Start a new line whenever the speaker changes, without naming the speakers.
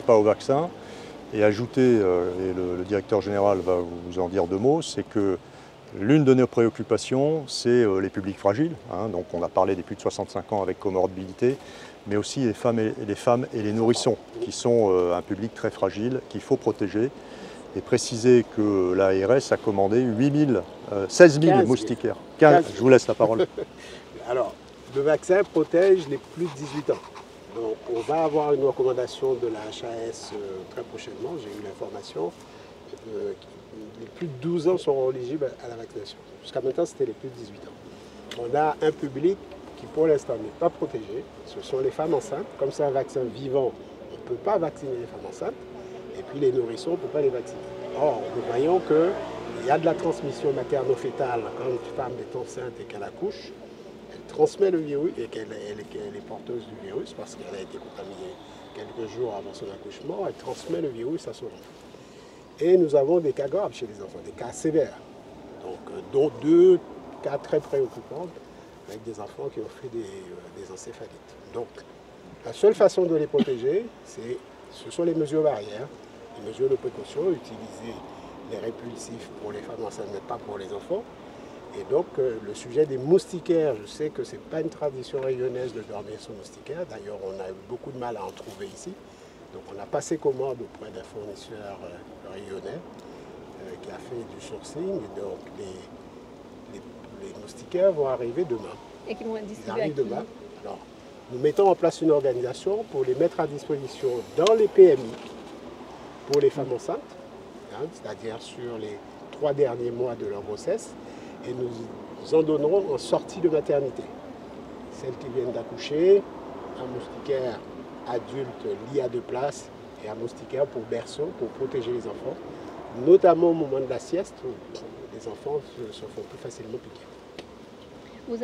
Pas au vaccin et ajouter, et le directeur général va vous en dire deux mots, c'est que l'une de nos préoccupations, c'est les publics fragiles. Donc on a parlé des plus de 65 ans avec comorbidité, mais aussi les femmes et les nourrissons, qui sont un public très fragile, qu'il faut protéger. Et préciser que l'ARS a commandé 16 000 moustiquaires. 15, je vous laisse la parole.
Alors, le vaccin protège les plus de 18 ans. Donc, on va avoir une recommandation de la HAS très prochainement, j'ai eu l'information. Les plus de 12 ans seront éligibles à la vaccination. Jusqu'à maintenant, c'était les plus de 18 ans. On a un public qui, pour l'instant, n'est pas protégé. Ce sont les femmes enceintes. Comme c'est un vaccin vivant, on ne peut pas vacciner les femmes enceintes. Et puis les nourrissons, on ne peut pas les vacciner. Or, nous voyons qu'il y a de la transmission materno-fétale quand une femme est enceinte et qu'elle accouche. Elle transmet le virus et qu'elle est porteuse du virus parce qu'elle a été contaminée quelques jours avant son accouchement. Elle transmet le virus à son enfant. Et nous avons des cas graves chez les enfants, des cas sévères. Donc, dont 2 cas très préoccupants avec des enfants qui ont fait des encéphalites. Donc, la seule façon de les protéger, ce sont les mesures barrières, les mesures de précaution, utiliser les répulsifs pour les femmes enceintes, mais pas pour les enfants. Et donc, le sujet des moustiquaires, je sais que ce n'est pas une tradition rayonnaise de dormir sur moustiquaires. D'ailleurs, on a eu beaucoup de mal à en trouver ici. Donc, on a passé commande auprès d'un fournisseur rayonnais qui a fait du sourcing. Et donc, les moustiquaires vont arriver demain.
Et qui vont être distribués.
Ils arrivent demain. Alors, nous mettons en place une organisation pour les mettre à disposition dans les PMI pour les femmes enceintes, c'est-à-dire sur les 3 derniers mois de leur grossesse, et nous en donnerons en sortie de maternité. Celles qui viennent d'accoucher, un moustiquaire adulte lié à 2 places et un moustiquaire pour berceau, pour protéger les enfants, notamment au moment de la sieste où les enfants se font plus facilement piquer.
Vous